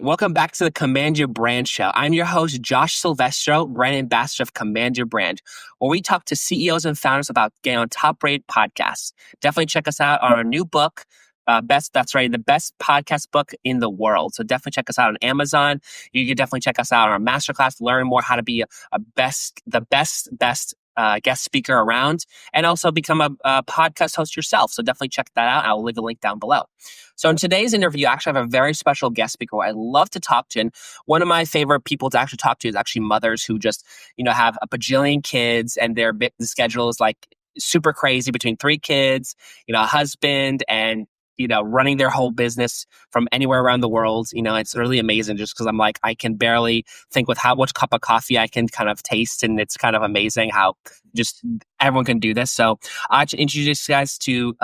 Welcome back to the Command Your Brand Show. I'm your host, Josh Silvestro, brand ambassador of Command Your Brand, where we talk to CEOs and founders about getting on top-rated podcasts. Definitely check us out on our new book, the best podcast book in the world. So definitely check us out on Amazon. You can definitely check us out on our masterclass, learn more how to be the best guest speaker around, and also become a podcast host yourself. So definitely check that out. I'll leave a link down below. So in today's interview, I actually have a very special guest speaker who I love to talk to. And one of my favorite people to actually talk to is actually mothers who just, have a bajillion kids, and their schedule is like super crazy between 3 kids, a husband, and running their whole business from anywhere around the world. It's really amazing just because I'm like, I can barely think with how much cup of coffee I can kind of taste. And it's kind of amazing how just everyone can do this. So I want to introduce you guys to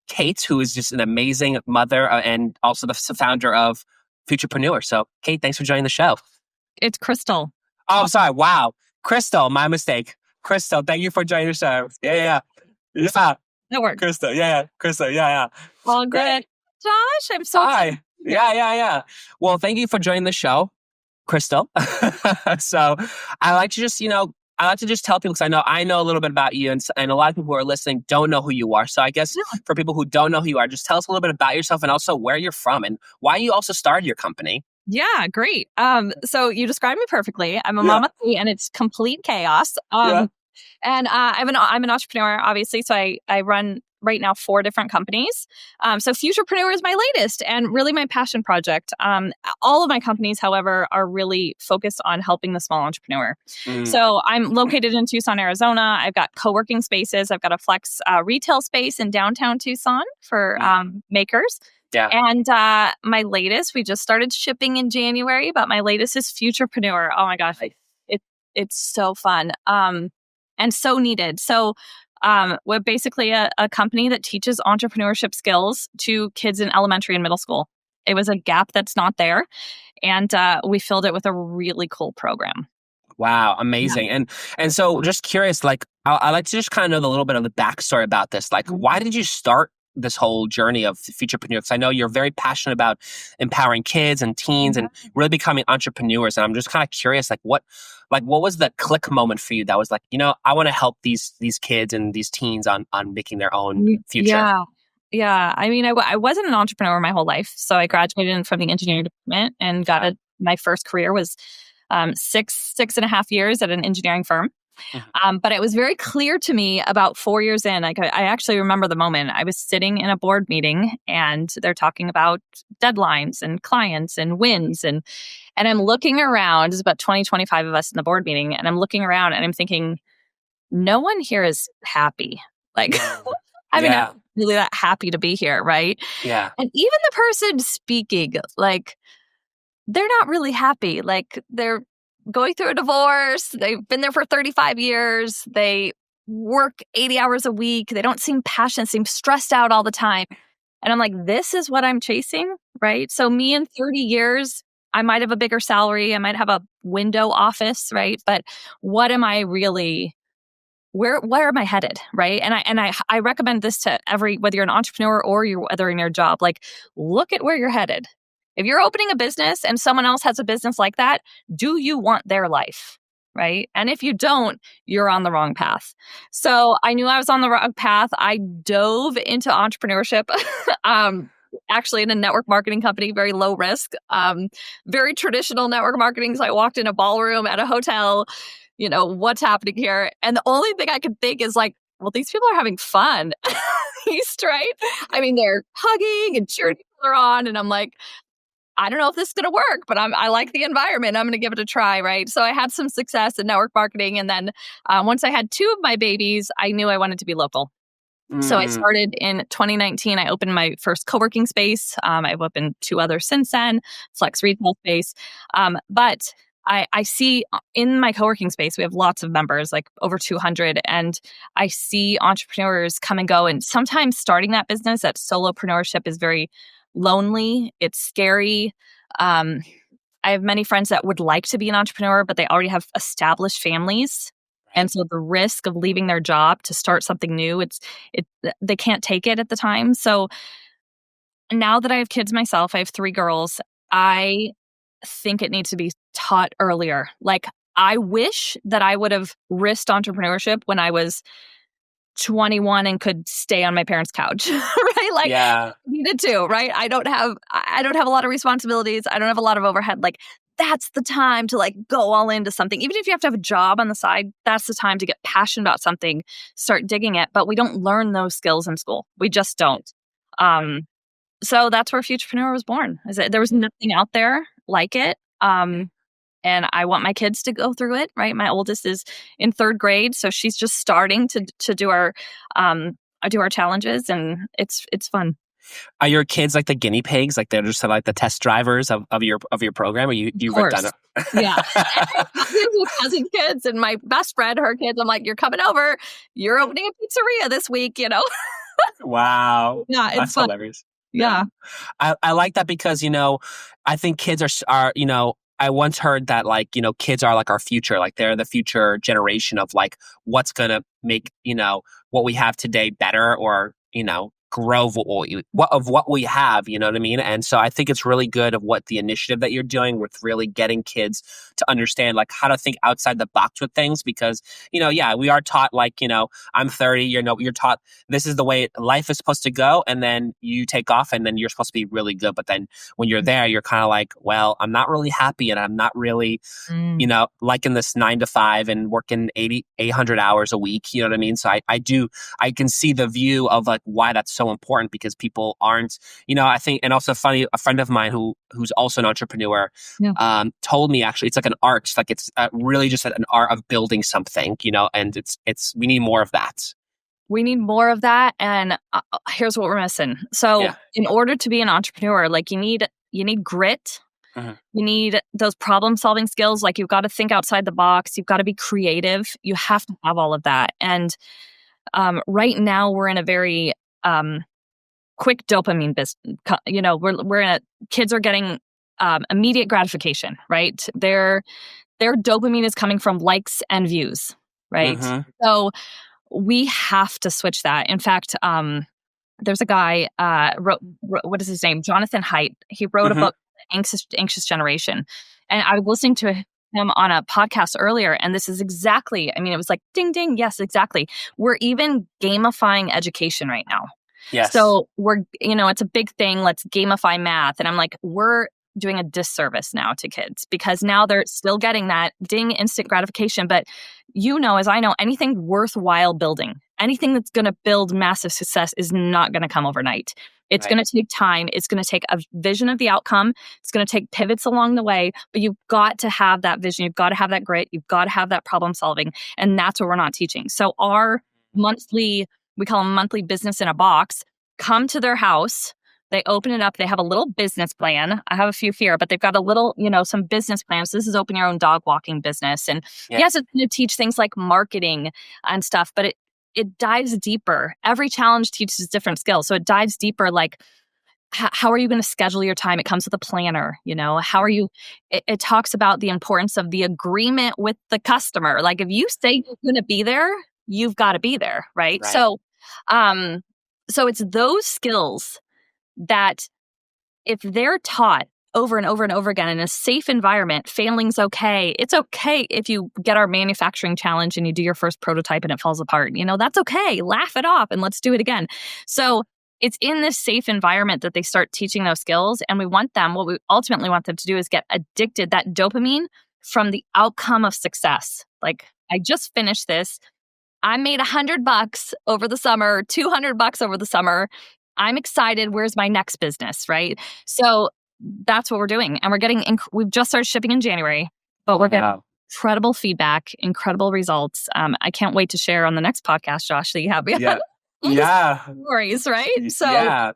Kate, who is just an amazing mother and also the founder of Futurepreneur. So Kate, thanks for joining the show. It's Krystal. Oh, I'm sorry. Wow. Krystal, my mistake. Krystal, thank you for joining the show. Yeah. That works. Krystal, yeah. Krystal, yeah. All good. Josh, I'm so Hi. Yeah. Well, thank you for joining the show, Krystal. So I like to just tell people, because I know a little bit about you, and a lot of people who are listening don't know who you are. So I guess for people who don't know who you are, just tell us a little bit about yourself and also where you're from and why you also started your company. Yeah, great. So you described me perfectly. I'm a mom of 3, and it's complete chaos. And I'm an entrepreneur, obviously. So I run right now 4 different companies. So Futurepreneur is my latest and really my passion project. All of my companies, however, are really focused on helping the small entrepreneur. So I'm located in Tucson, Arizona. I've got co-working spaces. I've got a flex retail space in downtown Tucson for makers. Yeah. And my latest, we just started shipping in January, but my latest is Futurepreneur. Oh my gosh, it's so fun and so needed. So we're basically a company that teaches entrepreneurship skills to kids in elementary and middle school. It was a gap that's not there, and we filled it with a really cool program. Wow, amazing. Yeah. And so just curious, like I like to just kind of know a little bit of the backstory about this. Like, why did you start this whole journey of Futurepreneur? Because I know you're very passionate about empowering kids and teens and really becoming entrepreneurs. And I'm just kind of curious, what was the click moment for you that was like, I want to help these kids and these teens on making their own future? Yeah. I mean, I wasn't an entrepreneur my whole life. So I graduated from the engineering department and my first career was 6.5 years at an engineering firm. But it was very clear to me about 4 years in. Like I actually remember the moment I was sitting in a board meeting and they're talking about deadlines and clients and wins. And I'm looking around, there's about 25 of us in the board meeting. And I'm looking around and I'm thinking, no one here is happy. Like, I'm not really that happy to be here, right? Yeah. And even the person speaking, like, they're not really happy. Like, they're going through a divorce. They've been there for 35 years. They work 80 hours a week. They don't seem passionate, seem stressed out all the time. And I'm like, this is what I'm chasing, right? So me in 30 years, I might have a bigger salary. I might have a window office, right? But what am I really, where am I headed, right? And I recommend this to whether you're an entrepreneur or whether in your job, like, look at where you're headed. If you're opening a business and someone else has a business like that, do you want their life, right? And if you don't, you're on the wrong path. So I knew I was on the wrong path. I dove into entrepreneurship, actually in a network marketing company, very low risk, very traditional network marketing. So I walked in a ballroom at a hotel, what's happening here? And the only thing I could think is like, well, these people are having fun. East, right? I mean, they're hugging and cheering each other on. And I'm like, I don't know if this is going to work, but I like the environment. I'm going to give it a try, right? So I had some success in network marketing. And then once I had 2 of my babies, I knew I wanted to be local. So I started in 2019. I opened my first co-working space. I've opened 2 others since then, flex retail space. But I see in my co-working space, we have lots of members, like over 200. And I see entrepreneurs come and go. And sometimes starting that business, that solopreneurship is very lonely. It's scary. I have many friends that would like to be an entrepreneur, but they already have established families. And so the risk of leaving their job to start something new, they can't take it at the time. So now that I have kids myself, I have 3 girls. I think it needs to be taught earlier. Like, I wish that I would have risked entrepreneurship when I was 21 and could stay on my parents' couch, right? Like, Yeah. needed to, right? I don't have a lot of responsibilities. I don't have a lot of overhead. Like, that's the time to like go all into something. Even if you have to have a job on the side, that's the time to get passionate about something, start digging it. But we don't learn those skills in school. We just don't. So that's where Futurepreneur was born. There was nothing out there like it. And I want my kids to go through it, right? My oldest is in 3rd grade, so she's just starting to do our challenges, and it's fun. Are your kids like the guinea pigs? Like they're just like the test drivers of your program? Or you've done it? Yeah. Cousin kids and my best friend, her kids. I'm like, you're coming over. You're opening a pizzeria this week, you know? Wow. Yeah, it's That's fun. hilarious. Yeah. I like that because, I think kids are, I once heard that like, kids are like our future, like they're the future generation of like what's going to make, what we have today better or, grow of what we have, you know what I mean? And so I think it's really good of what the initiative that you're doing with really getting kids to understand like how to think outside the box with things because, we are taught like, I'm 30, you're taught this is the way life is supposed to go. And then you take off and then you're supposed to be really good. But then when you're there, you're kind of like, well, I'm not really happy and I'm not really, liking this 9 to 5 and working 800 hours a week. You know what I mean? So I can see the view of like why that's so important because people aren't, I think, and also funny, a friend of mine who's also an entrepreneur told me actually it's like an art, like it's really just an art of building something, and we need more of that. We need more of that. And here's what we're missing. So in order to be an entrepreneur, like you need grit. You need those problem solving skills. Like you've got to think outside the box. You've got to be creative. You have to have all of that. And right now we're in a very quick dopamine business. Kids are getting immediate gratification, right? Their dopamine is coming from likes and views, right? So we have to switch that. In fact, there's a guy wrote what is his name? Jonathan Haidt. He wrote a book, Anxious Generation, and I was listening to him on a podcast earlier, and this is exactly. I mean, it was like ding ding. Yes, exactly. We're even gamifying education right now. Yes. So we're, it's a big thing. Let's gamify math. And I'm like, we're doing a disservice now to kids because now they're still getting that ding instant gratification. But as I know, anything worthwhile building, anything that's going to build massive success is not going to come overnight. It's going to take time. It's going to take a vision of the outcome. It's going to take pivots along the way, but you've got to have that vision. You've got to have that grit. You've got to have that problem solving. And that's what we're not teaching. So our we call them monthly business in a box, come to their house. They open it up. They have a little business plan. I have a few here, but they've got a little, some business plans. This is open your own dog walking business. And yes, it's going to teach things like marketing and stuff, but it dives deeper. Every challenge teaches different skills. So it dives deeper, like how are you going to schedule your time? It comes with a planner, how are you, it talks about the importance of the agreement with the customer. Like if you say you're going to be there, you've got to be there, right? So it's those skills that if they're taught over and over and over again in a safe environment, failing's okay. It's okay if you get our manufacturing challenge and you do your first prototype and it falls apart. That's okay. Laugh it off and let's do it again. So it's in this safe environment that they start teaching those skills. And what we ultimately want them to do is get addicted, that dopamine from the outcome of success. Like, I just finished this. I made $100 over the summer, $200 over the summer. I'm excited. Where's my next business, right? So that's what we're doing. And we've just started shipping in January, but we're getting incredible feedback, incredible results. I can't wait to share on the next podcast, Josh, that you have. Stories, right? So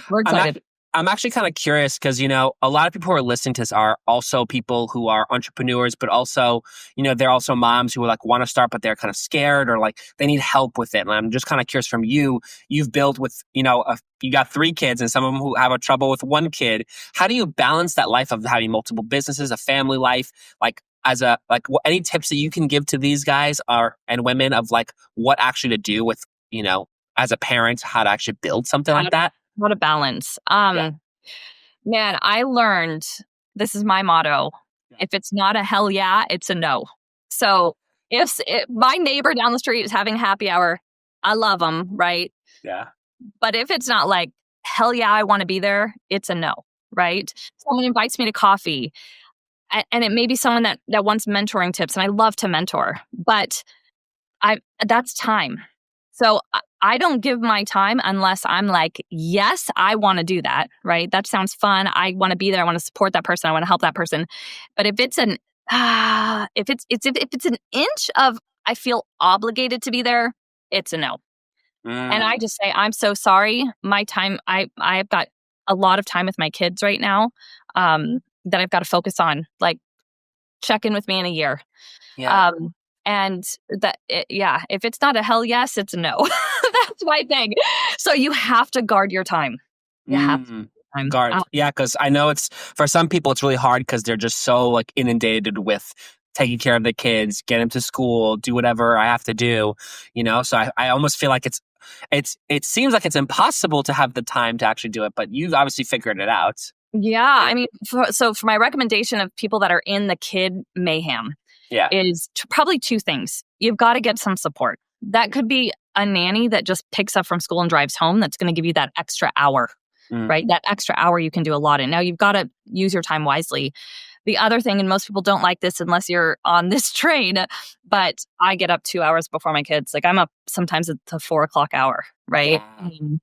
we're excited. I'm actually kind of curious because, a lot of people who are listening to this are also people who are entrepreneurs, but also, they're also moms who like want to start, but they're kind of scared or like they need help with it. And I'm just kind of curious from you've built with, you got 3 kids and some of them who have a trouble with 1 kid. How do you balance that life of having multiple businesses, a family life? Like any tips that you can give to these guys and women of like what actually to do with, as a parent, how to actually build something like that? What a balance. Man, I learned this is my motto. If it's not a hell yeah, it's a no. So if my neighbor down the street is having happy hour, I love them, right? Yeah. But if it's not like, hell yeah, I want to be there, it's a no, right? Someone invites me to coffee, and it may be someone that wants mentoring tips, and I love to mentor, but that's time. So I don't give my time unless I'm like, yes, I want to do that, right? That sounds fun. I want to be there. I want to support that person. I want to help that person. But if it's an if it's an inch of I feel obligated to be there, it's a no. And I just say, I'm so sorry. My time, I've got a lot of time with my kids right now that I've got to focus on. Like, check in with me in a year. Yeah. And if it's not a hell yes, it's a no. That's my thing. So you have to guard your time. You have to guard. Yeah, because I know it's for some people it's really hard because they're just so like inundated with taking care of the kids, get them to school, do whatever I have to do, So I almost feel like it seems like it's impossible to have the time to actually do it, but you've obviously figured it out. Yeah, I mean, for my recommendation of people that are in the kid mayhem, is probably two things. You've got to get some support. That could be a nanny that just picks up from school and drives home. That's going to give you that extra hour, right? That extra hour you can do a lot in. Now you've got to use your time wisely. The other thing, and most people don't like this unless you're on this train, but I get up 2 hours before my kids. Like I'm up sometimes at the 4:00 hour, right? Yeah.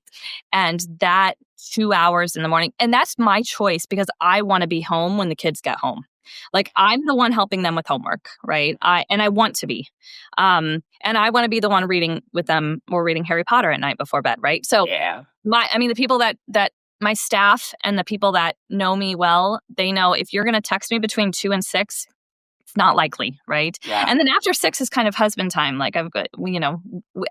And that 2 hours in the morning, and that's my choice because I want to be home when the kids get home. Like I'm the one helping them with homework, right? I want to be, and I want to be the one reading with them or reading Harry Potter at night before bed, right? So the people that my staff and the people that know me well, they know if you're going to text me between 2 and 6, it's not likely, right? Yeah. And then after 6 is kind of husband time. Like I've got,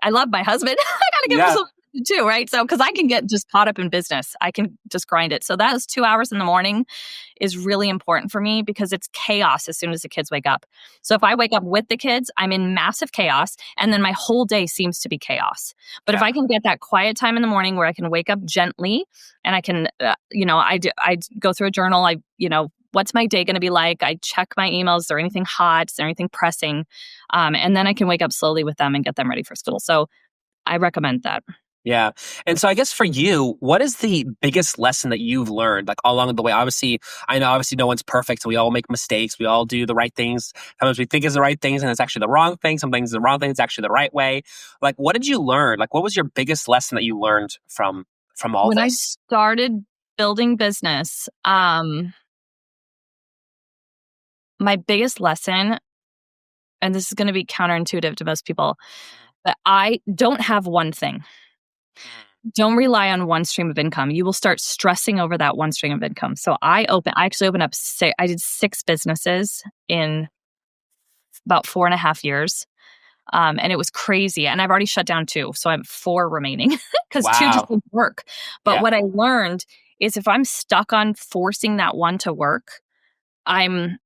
I love my husband. I got to give him some too, right? So, because I can get just caught up in business, I can just grind it. So those 2 hours in the morning is really important for me because it's chaos as soon as the kids wake up. So if I wake up with the kids, I'm in massive chaos, and then my whole day seems to be chaos. But if I can get that quiet time in the morning where I can wake up gently, and I can, I go through a journal. What's my day going to be like? I check my emails. Is there anything hot? Is there anything pressing? And then I can wake up slowly with them and get them ready for school. So I recommend that. Yeah. And so I guess for you, what is the biggest lesson that you've learned like all along the way? Obviously, I know no one's perfect. We all make mistakes. We all do the right things. Sometimes we think it's the right things and it's actually the wrong thing. Sometimes the wrong thing is actually the right way. Like, what did you learn? Like, what was your biggest lesson that you learned from all when this? I started building business, my biggest lesson, and this is going to be counterintuitive to most people, but I don't have one thing. Don't rely on one stream of income. You will start stressing over that one stream of income. So I actually opened up I did 6 businesses in about 4.5 years. And it was crazy. And I've already shut down 2. So I have 4 remaining because 2 just didn't work. But what I learned is if I'm stuck on forcing that one to work, I'm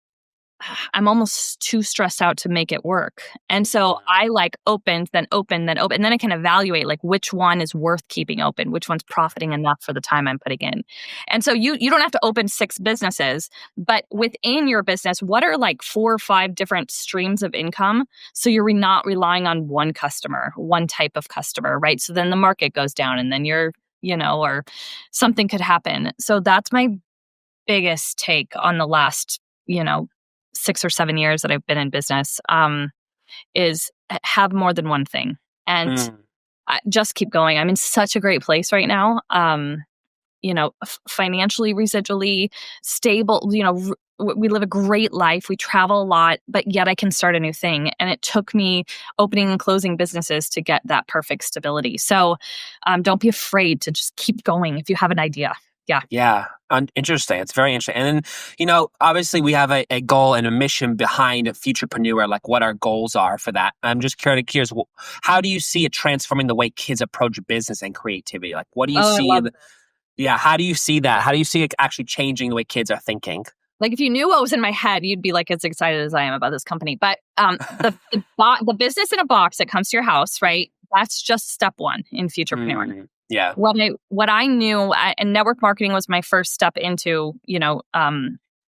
almost too stressed out to make it work. And so I open, then open. And then I can evaluate which one is worth keeping open, which one's profiting enough for the time I'm putting in. And so you don't have to open 6 businesses, but within your business, what are 4 or 5 different streams of income? So you're not relying on one customer, one type of customer, right? So then the market goes down and then you're, or something could happen. So that's my biggest take on the last, 6 or 7 years that I've been in business, is have more than one thing and just keep going. I'm in such a great place right now. Financially, residually stable, we live a great life. We travel a lot, but yet I can start a new thing. And it took me opening and closing businesses to get that perfect stability. So don't be afraid to just keep going if you have an idea. Yeah. Yeah. Interesting. It's very interesting. And then, obviously we have a goal and a mission behind Futurepreneur, like what our goals are for that. I'm just curious, how do you see it transforming the way kids approach business and creativity? Like, what do you see? How do you see that? How do you see it actually changing the way kids are thinking? Like if you knew what was in my head, you'd be as excited as I am about this company. But the business in a box that comes to your house, right? That's just step 1 in Futurepreneur. Yeah. What I knew, and network marketing was my first step into,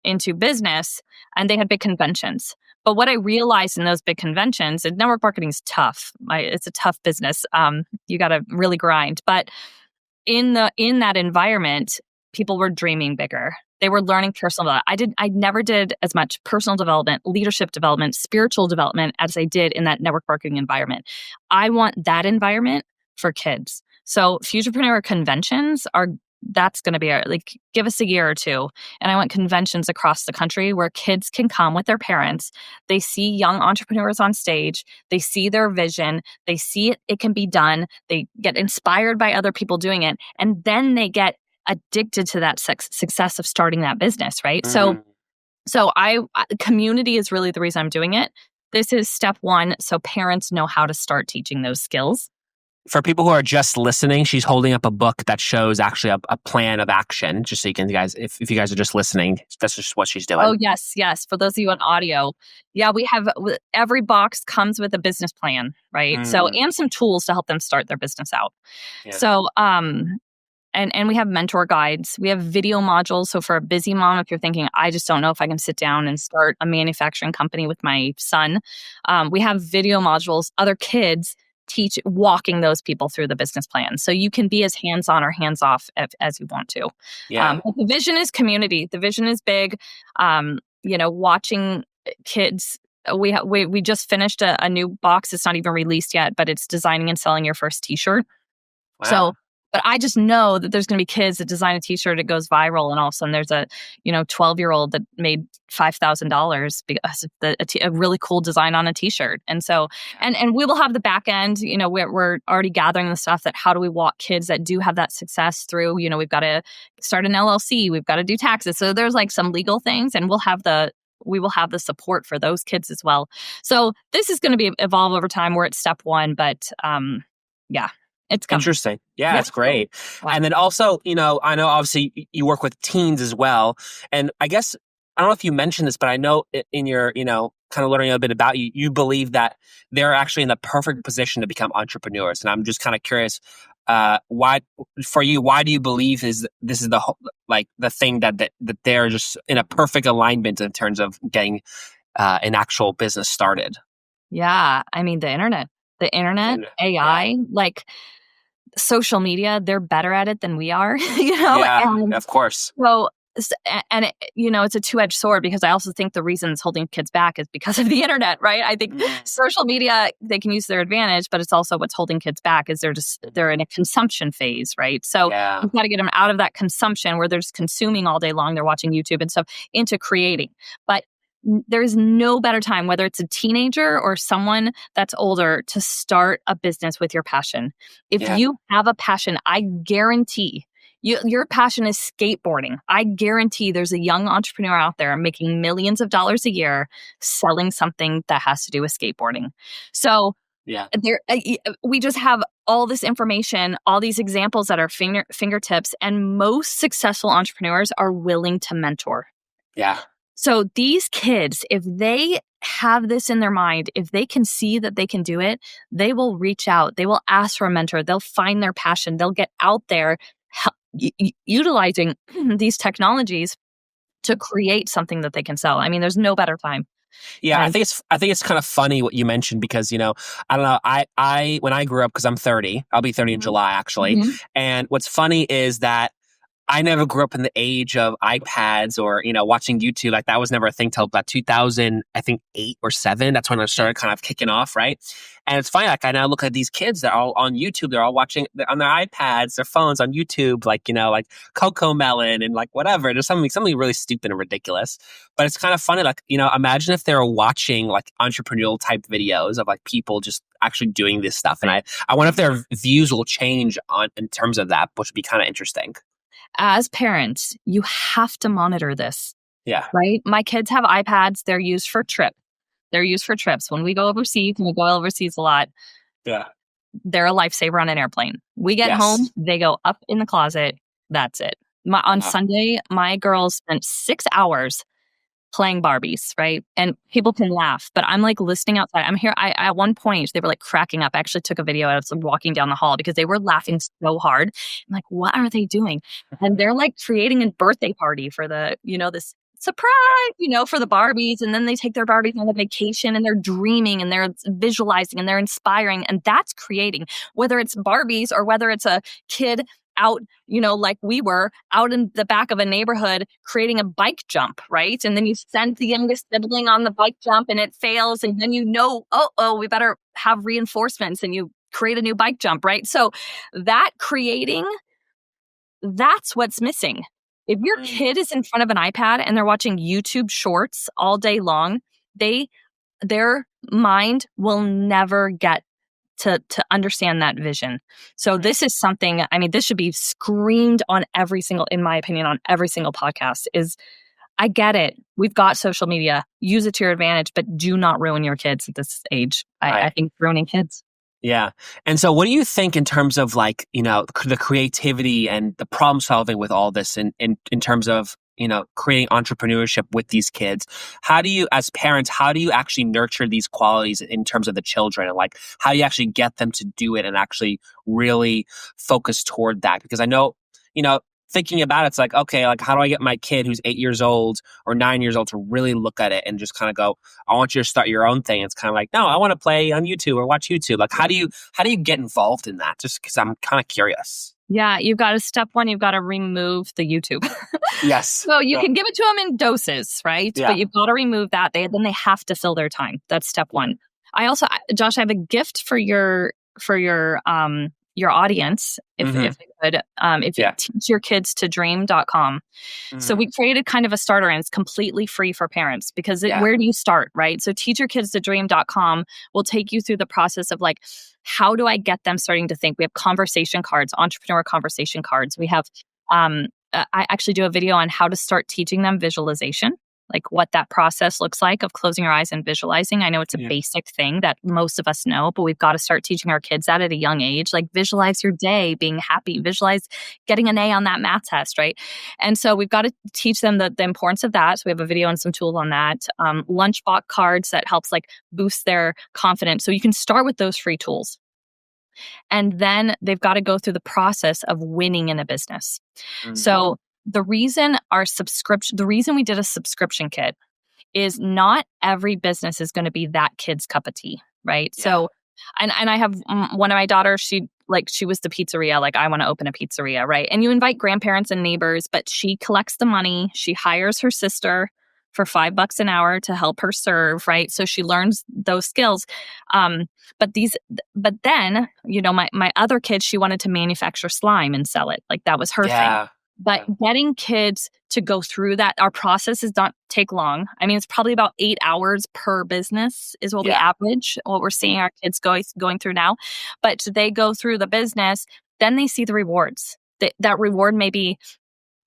into business, and they had big conventions. But what I realized in those big conventions, and network marketing is tough. It's a tough business. You got to really grind. But in that environment, people were dreaming bigger. They were learning personal development. I never did as much personal development, leadership development, spiritual development as I did in that network marketing environment. I want that environment for kids. So Futurepreneur conventions that's going to be like, give us a year or two. And I want conventions across the country where kids can come with their parents. They see young entrepreneurs on stage. They see their vision. They see it can be done. They get inspired by other people doing it. And then they get addicted to that success of starting that business, right? Mm. So community is really the reason I'm doing it. This is step one, so parents know how to start teaching those skills. For people who are just listening, she's holding up a book that shows actually a plan of action, just so you can, guys, if you guys are just listening, that's just what she's doing. Oh, yes. For those of you on audio. Yeah, we have, every box comes with a business plan, right? So, and some tools to help them start their business out. Yeah. So, and we have mentor guides. We have video modules. So for a busy mom, if you're thinking, I just don't know if I can sit down and start a manufacturing company with my son, we have video modules, other kids walking those people through the business plan. So you can be as hands-on or hands-off as you want to. Yeah. But the vision is community. The vision is big. Watching kids. We just finished a new box. It's not even released yet, but it's designing and selling your first t-shirt. Wow. So, but I just know that there's going to be kids that design a t-shirt, it goes viral, and all of a sudden there's a 12-year-old that made $5,000 because of a really cool design on a t-shirt. And so, and we will have the back end. We're already gathering the stuff that how do we walk kids that do have that success through. We've got to start an LLC, we've got to do taxes. So there's like some legal things, and we will have the support for those kids as well. So this is going to evolve over time. We're at step one, but yeah. It's coming. Interesting. Yeah, it's great. Wow. And then also, I know obviously you work with teens as well. And I guess, I don't know if you mentioned this, but I know in your, kind of learning a bit about you, you believe that they're actually in the perfect position to become entrepreneurs. And I'm just kind of curious, why do you believe this is the thing that they're just in a perfect alignment in terms of getting an actual business started? Yeah. I mean, the internet, AI, like social media, they're better at it than we are, Yeah, of course. So, and it's a two-edged sword, because I also think the reason it's holding kids back is because of the internet, right? I think social media, they can use their advantage, but it's also what's holding kids back is they're in a consumption phase, right? So you've got to get them out of that consumption where they're just consuming all day long. They're watching YouTube and stuff into creating. But there's no better time, whether it's a teenager or someone that's older, to start a business with your passion. If you have a passion, I guarantee your passion is skateboarding. I guarantee there's a young entrepreneur out there making millions of dollars a year selling something that has to do with skateboarding. So we just have all this information, all these examples at our fingertips, and most successful entrepreneurs are willing to mentor. Yeah. So these kids, if they have this in their mind, if they can see that they can do it, they will reach out. They will ask for a mentor. They'll find their passion. They'll get out there utilizing these technologies to create something that they can sell. I mean, there's no better time. Yeah, I think it's kind of funny what you mentioned, because I don't know, I when I grew up, because I'm 30, I'll be 30 in July actually, and what's funny is that I never grew up in the age of iPads or, watching YouTube. Like, that was never a thing till about 2000, I think 8 or 7. That's when I started kind of kicking off, right? And it's funny, like, I now look at these kids that are all on YouTube. They're all watching on their iPads, their phones on YouTube, like Coco Melon and like whatever. There's something really stupid and ridiculous. But it's kind of funny, like, imagine if they were watching like entrepreneurial type videos of like people just actually doing this stuff. And I wonder if their views will change in terms of that, which would be kind of interesting. As parents, you have to monitor this. Yeah. Right? My kids have iPads. They're used for trips. When we go overseas, and we go overseas a lot. Yeah. They're a lifesaver on an airplane. We get home, they go up in the closet. That's it. On Sunday, my girls spent 6 hours playing Barbies, right? And people can laugh, but I'm like listening outside. I'm here. At one point, they were like cracking up. I actually took a video. I was walking down the hall because they were laughing so hard. I'm like, what are they doing? And they're like creating a birthday party for this surprise, for the Barbies. And then they take their Barbies on a vacation and they're dreaming and they're visualizing and they're inspiring. And that's creating, whether it's Barbies or whether it's a kid out, like we were out in the back of a neighborhood creating a bike jump, right? And then you send the youngest sibling on the bike jump and it fails. And then we better have reinforcements and you create a new bike jump, right? So that creating, that's what's missing. If your kid is in front of an iPad and they're watching YouTube shorts all day long, their mind will never get to understand that vision. So this is something, this should be screamed on in my opinion, on every single podcast is, I get it. We've got social media. Use it to your advantage, but do not ruin your kids at this age. I think ruining kids. Yeah. And so what do you think in terms of the creativity and the problem solving with all this in terms of, creating entrepreneurship with these kids? How do you, as parents, actually nurture these qualities in terms of the children and how do you actually get them to do it and actually really focus toward that? Because I know, thinking about it, it's okay, how do I get my kid who's 8 years old or 9 years old to really look at it and just kind of go, I want you to start your own thing. It's kind of no, I want to play on YouTube or watch YouTube. How do you get involved in that? Just because I'm kind of curious. Yeah, you've got to step one, you've got to remove the YouTube. Yes. So you can give it to them in doses, right? Yeah. But you've got to remove that. Then they have to fill their time. That's step one. I also, Josh, I have a gift for your audience, if you could, if you teach your kids to dream.com. So we created kind of a starter and it's completely free for parents because where do you start, right? So teach your kids to dream.com will take you through the process of how do I get them starting to think? We have conversation cards, entrepreneur conversation cards. We have, I actually do a video on how to start teaching them visualization. What that process looks like of closing your eyes and visualizing. I know it's a basic thing that most of us know, but we've got to start teaching our kids that at a young age. Visualize your day being happy, visualize getting an A on that math test, right? And so we've got to teach them the importance of that. So we have a video and some tools on that. Lunchbox cards that helps boost their confidence. So you can start with those free tools. And then they've got to go through the process of winning in a business. So the reason we did a subscription kit is not every business is going to be that kid's cup of tea, right? Yeah. So, and I have one of my daughters, she was the pizzeria, I want to open a pizzeria, right? And you invite grandparents and neighbors, but she collects the money. She hires her sister for $5 an hour to help her serve, right? So she learns those skills. But then, my other kid, she wanted to manufacture slime and sell it. That was her thing. But getting kids to go through that, our process does not take long. It's probably about 8 hours per business is what we average, what we're seeing our kids going through now. But they go through the business, then they see the rewards. That reward may be,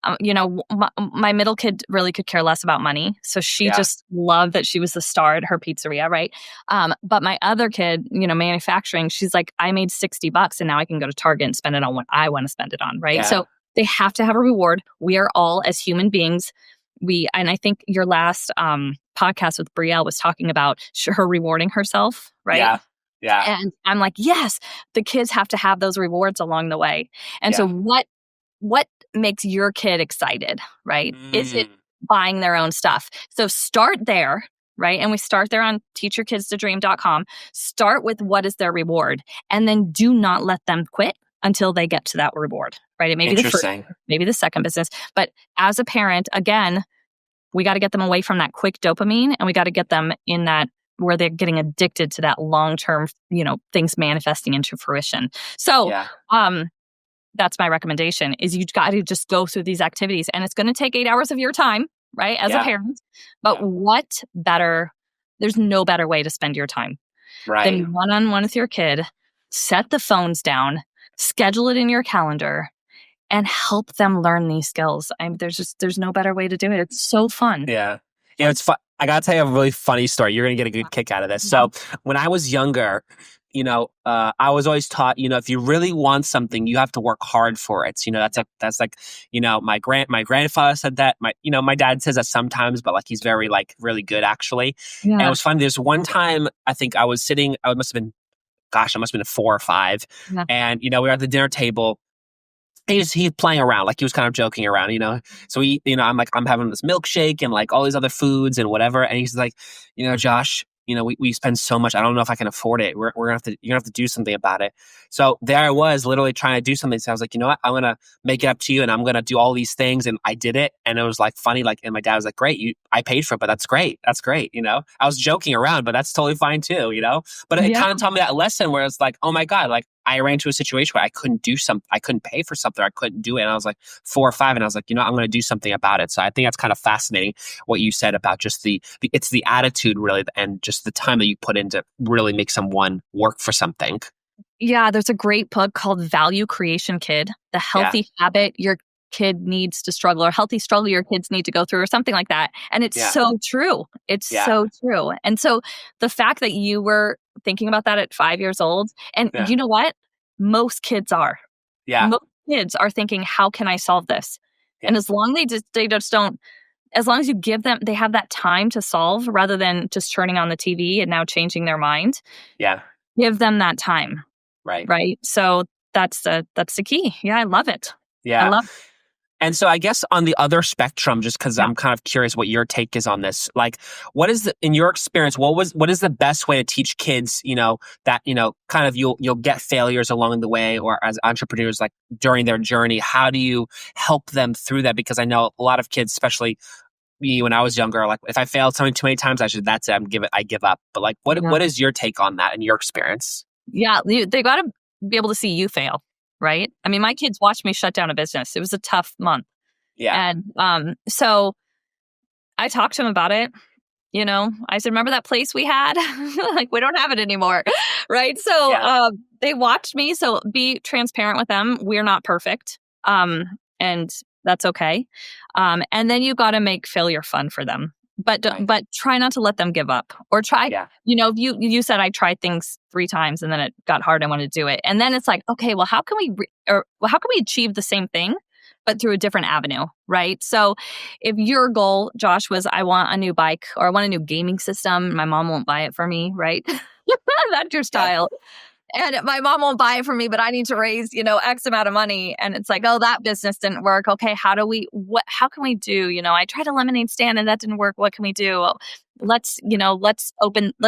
my middle kid really could care less about money. So she just loved that she was the star at her pizzeria, right? But my other kid, manufacturing, she's I made $60 and now I can go to Target and spend it on what I want to spend it on, right? Yeah. So they have to have a reward. We are all, as human beings, and I think your last podcast with Brielle was talking about her rewarding herself, right? Yeah. Yeah. And I'm yes, the kids have to have those rewards along the way. And so what makes your kid excited, right? Is it buying their own stuff? So start there, right? And we start there on teachyourkidstodream.com. Start with what is their reward, and then do not let them quit until they get to that reward, right? It may be the first, maybe the second business. But as a parent, again, we got to get them away from that quick dopamine, and we got to get them in that where they're getting addicted to that long-term, things manifesting into fruition. So, that's my recommendation is you've got to just go through these activities, and it's going to take 8 hours of your time, right? As a parent, but there's no better way to spend your time than one-on-one with your kid. Set the phones down, schedule it in your calendar, and help them learn these skills. There's no better way to do it. It's so fun. Yeah. It's fun. I got to tell you a really funny story. You're going to get a good kick out of this. So when I was younger, I was always taught, if you really want something, you have to work hard for it. So, that's my grandfather said that. My dad says that sometimes, but he's very really good actually. Yeah. And it was funny. There's one time I think I was sitting, I must have been 4 or 5. Yeah. And, we were at the dinner table he's playing around, like he was kind of joking around, So I'm having this milkshake and like all these other foods and whatever, and he's like, Josh, we spend so much. I don't know if I can afford it. You're gonna have to do something about it. So there I was, literally trying to do something. So I was like, you know what? I'm gonna make it up to you, and I'm gonna do all these things. And I did it, and it was like funny. Like, and my dad was like, "Great, I paid for it, but that's great. That's great." I was joking around, but that's totally fine too. But it kind of taught me that lesson where it's like, oh my God, like I ran into a situation where I couldn't do something. I couldn't pay for something. I couldn't do it. And I was like 4 or 5, and I was like, I'm going to do something about it. So I think that's kind of fascinating what you said about just it's the attitude really, and just the time that you put in to really make someone work for something. Yeah, there's a great book called Value Creation Kid, the healthy habit your kid needs to struggle, or healthy struggle your kids need to go through, or something like that. And it's so true. It's so true. And so the fact that you were thinking about that at 5 years old, and you know what? Most kids are. Yeah. Most kids are thinking, how can I solve this? Yeah. And as long as long as you give them, they have that time to solve rather than just turning on the TV and now changing their mind. Yeah. Give them that time. Right. So that's the key. Yeah, I love it. Yeah. I love it. And so I guess on the other spectrum, just because I'm kind of curious what your take is on this, like what is in your experience, what is the best way to teach kids, that, kind of you'll get failures along the way, or as entrepreneurs, like during their journey, how do you help them through that? Because I know a lot of kids, especially me when I was younger, like if I failed something too many times, that's it, I give up. But like, what is your take on that and your experience? Yeah, they got to be able to see you fail. Right? I mean, my kids watched me shut down a business. It was a tough month. Yeah. And so I talked to them about it. I said, remember that place we had? Like, we don't have it anymore. Right? So they watched me. So be transparent with them. We're not perfect. And that's okay. And then you got to make failure fun for them. But try not to let them give up, or try, you said I tried things 3 times and then it got hard. I wanted to do it. And then it's like, okay, well, how can we achieve the same thing, but through a different avenue? Right. So if your goal, Josh, was I want a new bike, or I want a new gaming system, my mom won't buy it for me. Right. That's your style. And my mom won't buy it for me, but I need to raise, X amount of money. And it's like, oh, that business didn't work. Okay, how can we do? I tried a lemonade stand and that didn't work. What can we do? Let's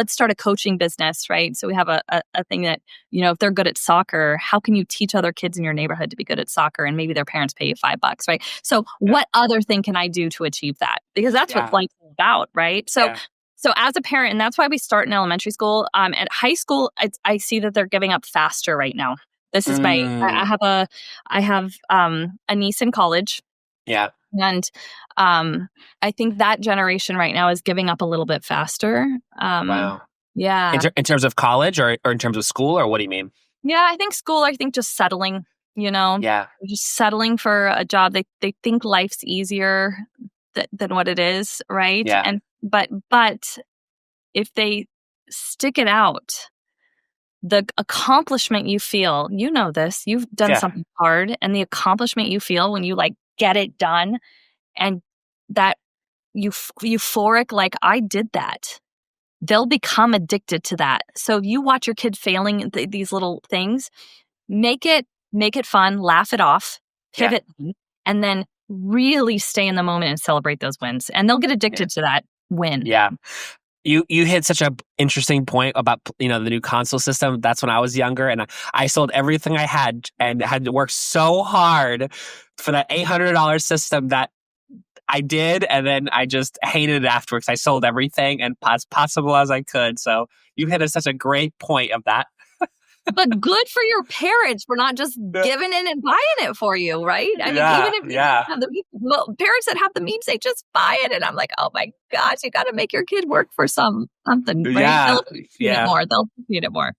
start a coaching business, right? So we have a thing that, if they're good at soccer, how can you teach other kids in your neighborhood to be good at soccer? And maybe their parents pay you $5, right? So what other thing can I do to achieve that? Because that's what life's about, right? So as a parent, and that's why we start in elementary school. At high school, I see that they're giving up faster right now. This is I have a niece in college. Yeah. And I think that generation right now is giving up a little bit faster. Wow. Yeah. In terms of college, or in terms of school, or what do you mean? Yeah, I think school, just settling, Yeah. Just settling for a job. They think life's easier than what it is, right? Yeah. And but if they stick it out, the accomplishment you feel, this, you've done something hard, and the accomplishment you feel when you get it done, and that euphoric, like I did that, they'll become addicted to that. So if you watch your kid failing these little things, make it fun, laugh it off, pivot, and then really stay in the moment and celebrate those wins. And they'll get addicted to that win. Yeah. You hit such an interesting point about, the new console system. That's when I was younger, and I sold everything I had and had to work so hard for that $800 system that I did. And then I just hated it afterwards. I sold everything and as possible as I could. So you hit such a great point of that. But good for your parents for not just giving in and buying it for you, right? I mean, even if you have parents that have the means, they just buy it. And I'm like, oh my gosh, you got to make your kid work for something, right? Yeah. They'll appreciate it more. They'll appreciate it more.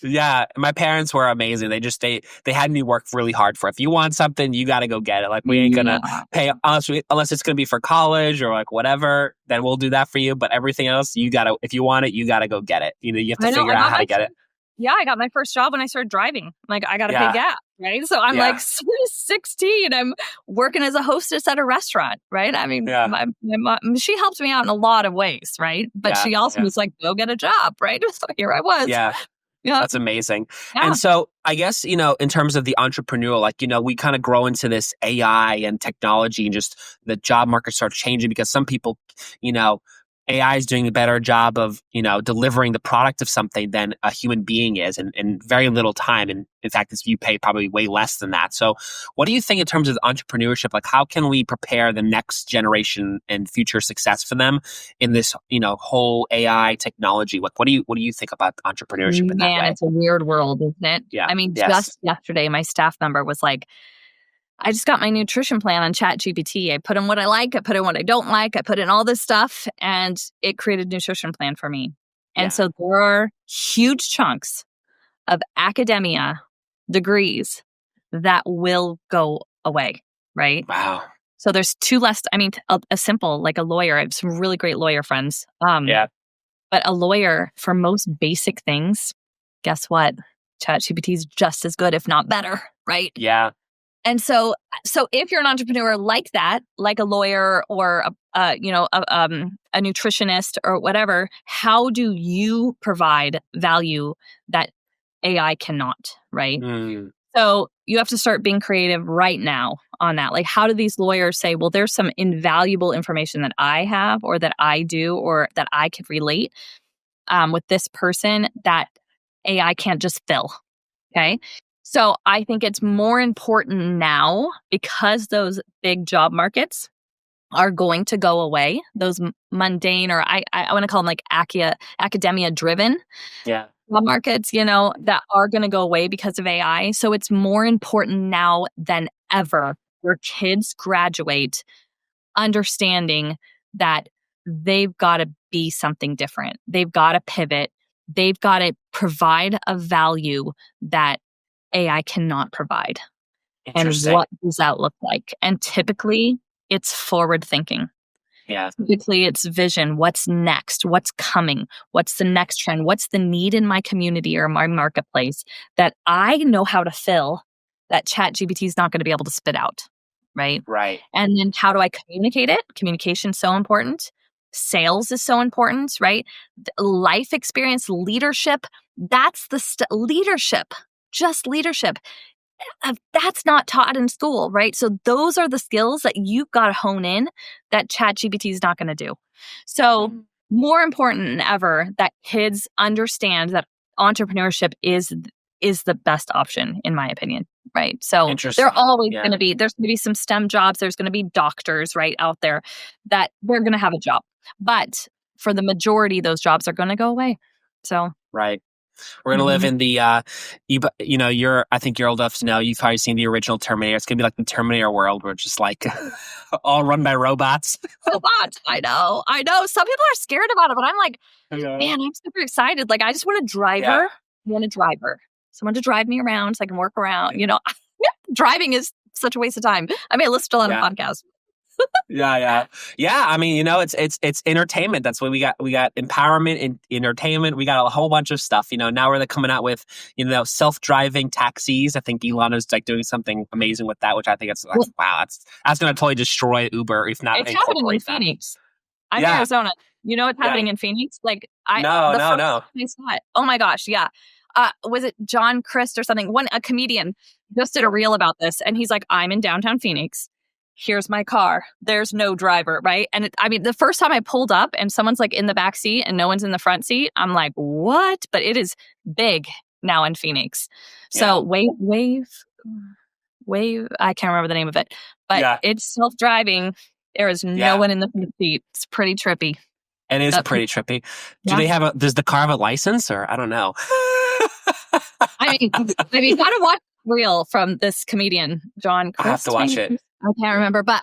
Yeah, my parents were amazing. They had me work really hard for it. If you want something, you got to go get it. Like, we ain't gonna pay unless it's gonna be for college or like whatever. Then we'll do that for you. But everything else, if you want it, you got to go get it. You have to figure out how to get it. Yeah, I got my first job when I started driving. Like, I got to pay gas, right? So I'm 16. I'm working as a hostess at a restaurant, right? I mean, my mom, she helped me out in a lot of ways, right? But she also was like, go get a job, right? So here I was. Yeah. Yeah. That's amazing. Yeah. And so I guess, in terms of the entrepreneurial, we kind of grow into this AI and technology and just the job market starts changing because some people, AI is doing a better job of, delivering the product of something than a human being is in very little time. And in fact, you pay probably way less than that. So what do you think in terms of entrepreneurship? Like, how can we prepare the next generation and future success for them in this, whole AI technology? Like, what do you think about entrepreneurship in that Man, way? it's a weird world, isn't it? Yeah. I mean, Yes. just yesterday, my staff member was like, I just got my nutrition plan on ChatGPT. I put in what I like, I put in what I don't like, I put in all this stuff, and it created a nutrition plan for me. And Yeah. so there are huge chunks of academia degrees that will go away, right? Wow. So there's two less, a simple, like a lawyer. I have some really great lawyer friends. Yeah. But a lawyer, for most basic things, guess what? ChatGPT is just as good, if not better, right? Yeah. And so if you're an entrepreneur like that, like a lawyer or a nutritionist or whatever, how do you provide value that AI cannot, right? Mm. So you have to start being creative right now on that. Like, how do these lawyers say, well, there's some invaluable information that I have or that I do or that I could relate with this person that AI can't just fill, okay? So I think it's more important now because those big job markets are going to go away. Those mundane, or I want to call them like academia driven Yeah. job markets, that are going to go away because of AI. So it's more important now than ever where kids graduate understanding that they've got to be something different. They've got to pivot. They've got to provide a value that AI cannot provide. And Interesting. what does that look like? And typically, it's forward thinking. Yeah. Typically, it's vision. What's next? What's coming? What's the next trend? What's the need in my community or my marketplace that I know how to fill that ChatGPT is not going to be able to spit out, right? Right. And then how do I communicate it? Communication is so important. Sales is so important, right? Life experience, leadership, that's the leadership, just leadership. That's not taught in school, right? So those are the skills that you've got to hone in that ChatGPT is not going to do. So more important than ever that kids understand that entrepreneurship is the best option, in my opinion, right? So there always going to be, there's going to be some STEM jobs. There's going to be doctors, right, out there that they're going to have a job. But for the majority, those jobs are going to go away. So. Right. We're going to live in the, I think you're old enough to know, you've probably seen the original Terminator. It's going to be like the Terminator world where it's just like all run by robots. Robots. I know. Some people are scared about it, but I'm like, man, I'm super excited. Like, I just want a driver. Yeah. I want a driver. Someone to drive me around so I can work around. Driving is such a waste of time. I may listen to a lot of podcasts. Yeah. I mean, it's entertainment. That's what we got. We got empowerment and entertainment. We got a whole bunch of stuff. Now they're coming out with, self-driving taxis. I think Elon is like doing something amazing with that, which I think it's like, wow, that's going to totally destroy Uber if not. It's happening in Phoenix. I'm in Arizona. You know what's happening in Phoenix? Like No. I saw it. Oh my gosh, yeah. Was it John Christ or something? A comedian just did a reel about this, and he's like, I'm in downtown Phoenix. Here's my car. There's no driver, right? And the first time I pulled up and someone's like in the back seat and no one's in the front seat, I'm like, what? But it is big now in Phoenix. So Wave, I can't remember the name of it, but it's self-driving. There is no one in the front seat. It's pretty trippy. It is pretty trippy. Does the car have a license or I don't know? I mean, you gotta watch the reel from this comedian, John Christ. I have to watch it. I can't remember, but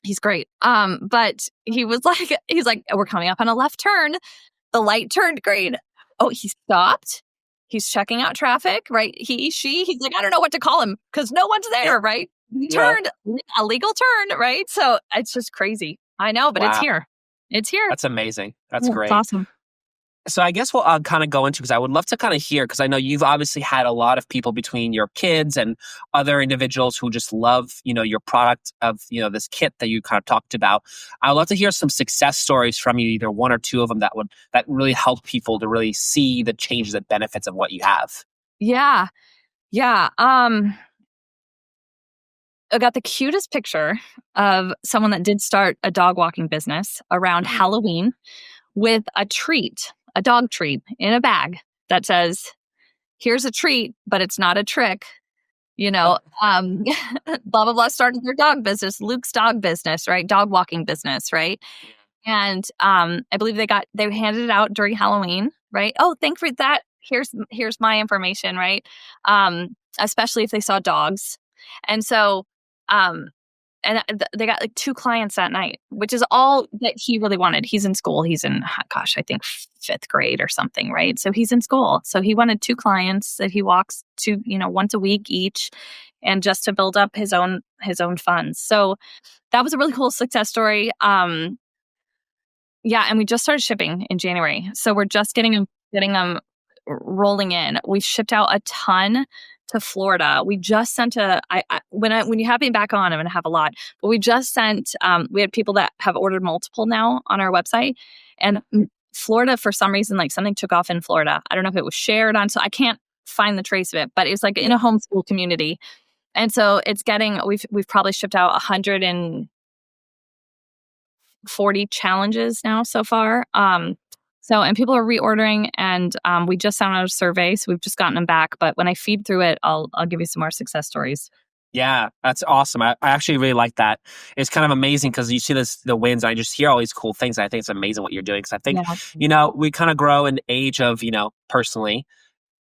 he's great. But he's like, we're coming up on a left turn. The light turned green. Oh, he stopped. He's checking out traffic, right? He's like, I don't know what to call him because no one's there, right? He turned a legal turn, right? So it's just crazy. I know, but it's here. It's here. That's amazing. That's great. It's awesome. So I guess we'll kind of go into, because I would love to kind of hear, because I know you've obviously had a lot of people between your kids and other individuals who just love, your product of, this kit that you kind of talked about. I would love to hear some success stories from you, either one or two of them that really help people to really see the changes and benefits of what you have. Yeah. Yeah. I got the cutest picture of someone that did start a dog walking business around Halloween with a dog treat in a bag that says, "Here's a treat, but it's not a trick." Blah, blah, blah, started their dog business, Luke's dog business, right? Dog walking business, right? And I believe they handed it out during Halloween, right? Oh, thank for that. Here's my information, right? Especially if they saw dogs. And so, they got like 2 clients that night, which is all that he really wanted. He's in school. He's in, I think 5th grade or something, right? So he's in school. So he wanted 2 clients that he walks to, once a week each, and just to build up his own funds. So that was a really cool success story. Yeah, and we just started shipping in January. So we're just getting them rolling in. We've shipped out a ton to Florida. We just sent when you have me back on, I'm going to have a lot. But we just sent, we had people that have ordered multiple now on our website. And Florida, for some reason, like something took off in Florida. I don't know if it was shared on, so I can't find the trace of it, but it's like in a homeschool community. And so we've probably shipped out 140 challenges now so far. And people are reordering, and we just sent out a survey, so we've just gotten them back. But when I feed through it, I'll give you some more success stories. Yeah, that's awesome. I actually really like that. It's kind of amazing because you see the wins. And I just hear all these cool things. And I think it's amazing what you're doing. Because I think, we kind of grow in the age of, personally,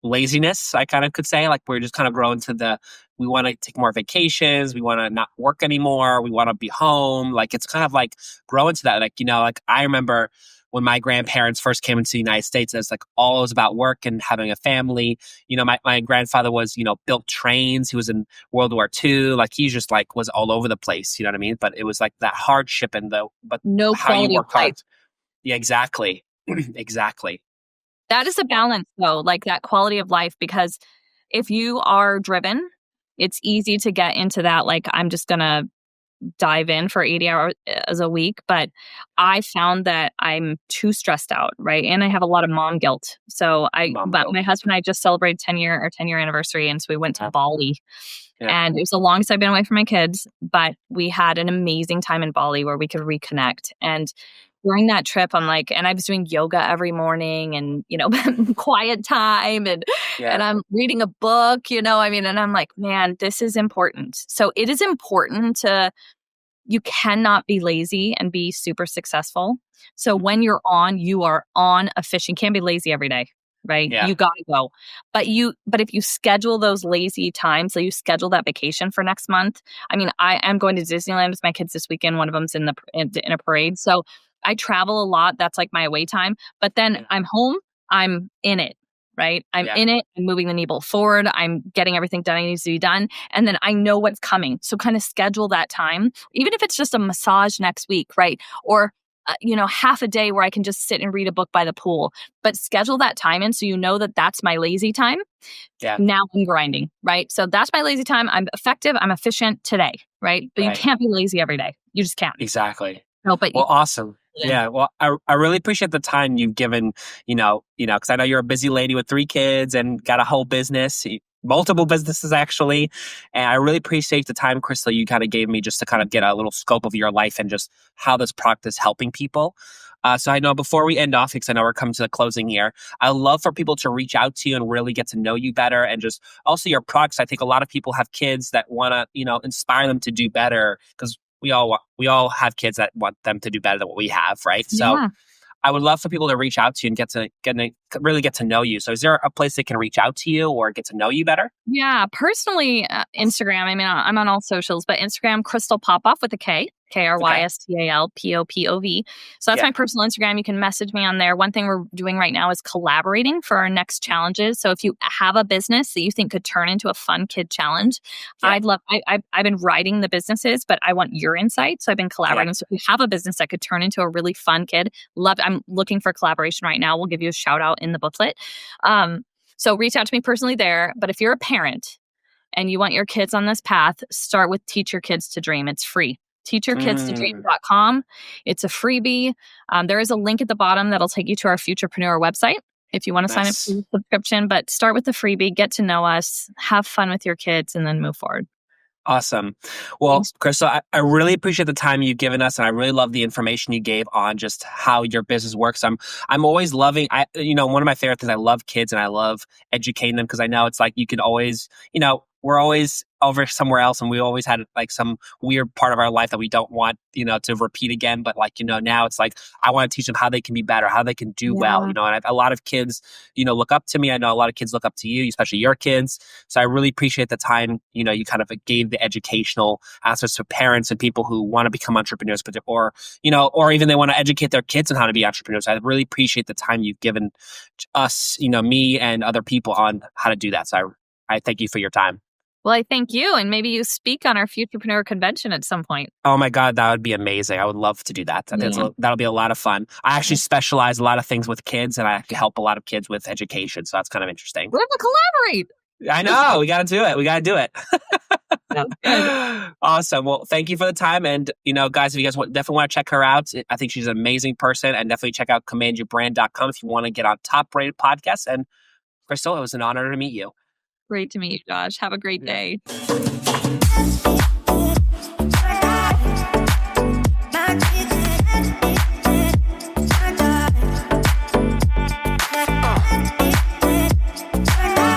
laziness, I kind of could say. Like we're just kind of growing to we want to take more vacations. We want to not work anymore. We want to be home. Like it's kind of like growing to that. Like, I remember when my grandparents first came into the United States, it's like all was about work and having a family. My grandfather was, built trains. He was in World War II. Like he just like was all over the place. You know what I mean? But it was like that hardship but no how you work hard. hard. Yeah, exactly. Exactly. That is a balance though, like that quality of life, because if you are driven, it's easy to get into that. Like I'm just going to dive in for 80 hours a week, but I found that I'm too stressed out, right? And I have a lot of mom guilt. So my husband and I just celebrated 10-year anniversary, and so we went to Bali. Yeah. And it was the longest I've been away from my kids, but we had an amazing time in Bali where we could reconnect. And during that trip, I'm like, and I was doing yoga every morning and, quiet time and I'm reading a book, and I'm like, man, this is important. So it is important you cannot be lazy and be super successful. So when you are on a fishing, can't be lazy every day, right? Yeah. You gotta go. But if you schedule those lazy times, so you schedule that vacation for next month. I am going to Disneyland with my kids this weekend. One of them's in a parade. So I travel a lot. That's like my away time. But then I'm home. I'm in it, right? I'm in it. I'm moving the needle forward. I'm getting everything done that needs to be done. And then I know what's coming. So kind of schedule that time, even if it's just a massage next week, right? Or, half a day where I can just sit and read a book by the pool. But schedule that time in so you know that that's my lazy time. Yeah. Now I'm grinding, right? So that's my lazy time. I'm effective. I'm efficient today, right? But you can't be lazy every day. You just can't. Exactly. No, but awesome. Yeah. Well, I really appreciate the time you've given, because I know you're a busy lady with 3 kids and got a whole business, multiple businesses actually. And I really appreciate the time, Krystal, you kind of gave me just to kind of get a little scope of your life and just how this product is helping people. So I know before we end off, because I know we're coming to the closing here, I love for people to reach out to you and really get to know you better, and just also your products. I think a lot of people have kids that want to, inspire them to do know, because we all have kids that want them to do better than what we have, right? So I would love for people to reach out to you and really get to know you. So is there a place they can reach out to you or get to know you better? Yeah, personally, Instagram. I'm on all socials, but Instagram, Krystal Popov with a K. KrystalPopov. So that's my personal Instagram. You can message me on there. One thing we're doing right now is collaborating for our next challenges. So if you have a business that you think could turn into a fun kid challenge, I've been writing the businesses, but I want your insight. So I've been collaborating. So if you have a business that could turn into a really fun kid, I'm looking for collaboration right now. We'll give you a shout out in the booklet. So reach out to me personally there. But if you're a parent and you want your kids on this path, start with Teach Your Kids to Dream. It's free. TeachYourKidsToDream.com. It's a freebie. There is a link at the bottom that'll take you to our Futurepreneur website if you want to sign up for the subscription. But start with the freebie, get to know us, have fun with your kids, and then move forward. Awesome. Well, Krystal, I really appreciate the time you've given us, and I really love the information you gave on just how your business works. I'm always loving, one of my favorite things, I love kids and I love educating them, because I know it's like you can always, we're always over somewhere else, and we always had like some weird part of our life that we don't want, to repeat again. But now it's like, I want to teach them how they can be better, how they can do well, and a lot of kids, look up to me. I know a lot of kids look up to you, especially your kids. So I really appreciate the time, you kind of gave the educational aspects to parents and people who want to become entrepreneurs, or even they want to educate their kids on how to be entrepreneurs. I really appreciate the time you've given us, me and other people on how to do that. So I thank you for your time. Well, I thank you. And maybe you speak on our Futurepreneur convention at some point. Oh my God, that would be amazing. I would love to do that. That'll be a lot of fun. I actually specialize a lot of things with kids, and I help a lot of kids with education. So that's kind of interesting. We're going to collaborate. I know. We got to do it. Awesome. Well, thank you for the time. And, guys, if you guys definitely want to check her out, I think she's an amazing person. And definitely check out commandyourbrand.com if you want to get on top-rated podcasts. And Krystal, it was an honor to meet you. Great to meet you, Josh. Have a great day.